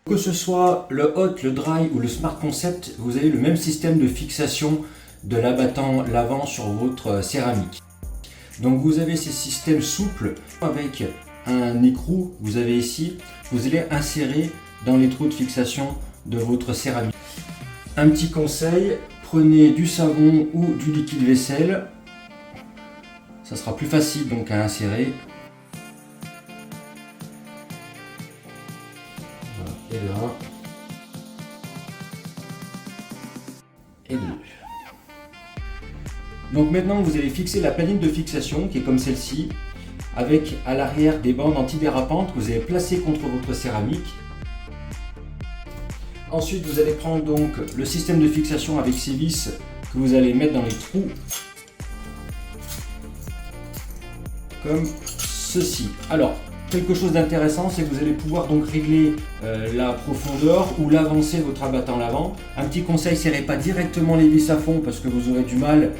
Que ce soit le Hot, le Dry ou le Smart Concept, vous avez le même système de fixation de l'abattant lavant sur votre céramique. Donc vous avez ces systèmes souples avec un écrou, vous avez ici, vous allez insérer dans les trous de fixation de votre céramique. Un petit conseil, prenez du savon ou du liquide vaisselle, ça sera plus facile donc à insérer. Et là, et deux. Donc maintenant vous allez fixer la planine de fixation qui est comme celle-ci, avec à l'arrière des bandes antidérapantes que vous allez placer contre votre céramique. Ensuite vous allez prendre donc le système de fixation avec ces vis que vous allez mettre dans les trous, comme ceci. Alors, quelque chose d'intéressant, c'est que vous allez pouvoir donc régler la profondeur ou l'avancée de votre abattant lavant. Un petit conseil, serrez pas directement les vis à fond parce que vous aurez du mal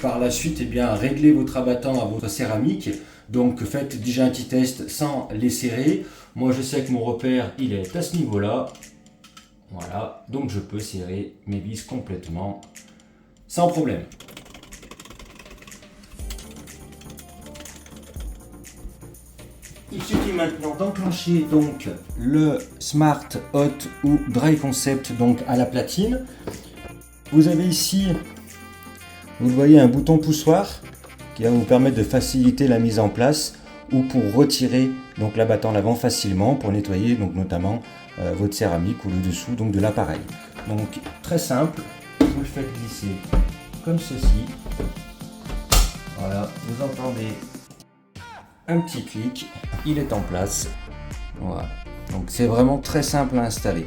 par la suite à régler votre abattant à votre céramique. Donc faites déjà un petit test sans les serrer. Moi je sais que mon repère il est à ce niveau là. Voilà, donc je peux serrer mes vis complètement sans problème. Il suffit maintenant d'enclencher donc le Smart, Hot ou Dry Concept donc à la platine. Vous avez ici, vous le voyez, un bouton poussoir qui va vous permettre de faciliter la mise en place ou pour retirer donc l'abattant lavant facilement pour nettoyer donc notamment votre céramique ou le dessous donc de l'appareil. Donc très simple, vous le faites glisser comme ceci. Voilà, vous entendez un petit clic, il est en place. Voilà, donc c'est vraiment très simple à installer.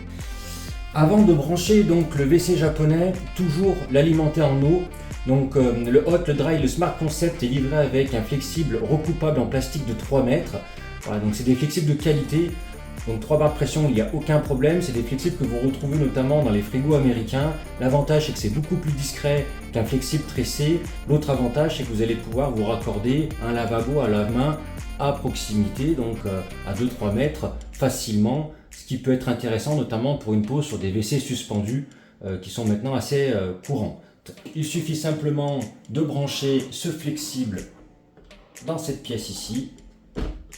Avant de brancher donc le WC japonais, toujours l'alimenter en eau. Donc le Hot, le Dry, le Smart Concept est livré avec un flexible recoupable en plastique de 3 mètres. Voilà, donc c'est des flexibles de qualité. Donc 3 barres de pression, il n'y a aucun problème. C'est des flexibles que vous retrouvez notamment dans les frigos américains. L'avantage c'est que c'est beaucoup plus discret qu'un flexible tressé. L'autre avantage c'est que vous allez pouvoir vous raccorder un lavabo à lave-main à proximité, donc à 2-3 mètres facilement. Ce qui peut être intéressant notamment pour une pose sur des WC suspendus qui sont maintenant assez courants. Il suffit simplement de brancher ce flexible dans cette pièce ici.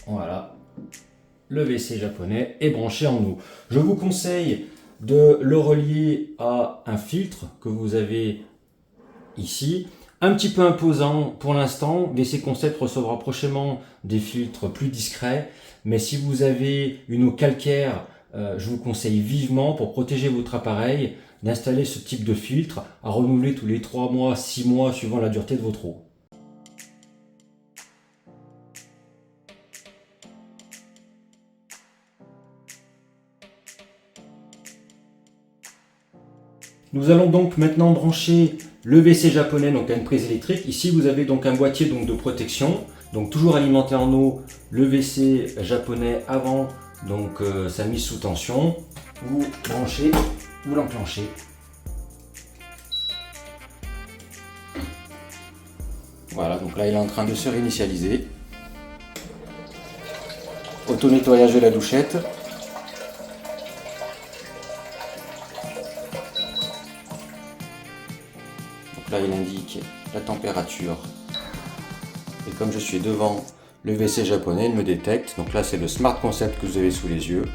Voilà, le WC japonais est branché en eau. Je vous conseille de le relier à un filtre que vous avez ici. Un petit peu imposant pour l'instant, WC Concept recevra prochainement des filtres plus discrets. Mais si vous avez une eau calcaire, je vous conseille vivement pour protéger votre appareil d'installer ce type de filtre à renouveler tous les 3 mois, 6 mois suivant la dureté de votre eau. Nous allons donc maintenant brancher le WC japonais donc à une prise électrique. Ici vous avez donc un boîtier donc de protection, donc toujours alimenté en eau, le WC japonais avant donc sa mise sous tension. Vous branchez, vous l'enclenchez. Voilà, donc là il est en train de se réinitialiser. Auto-nettoyage de la douchette. Donc là il indique la température. Et comme je suis devant le WC japonais, il me détecte. Donc là c'est le Smart Concept que vous avez sous les yeux.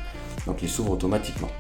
Donc il s'ouvre automatiquement.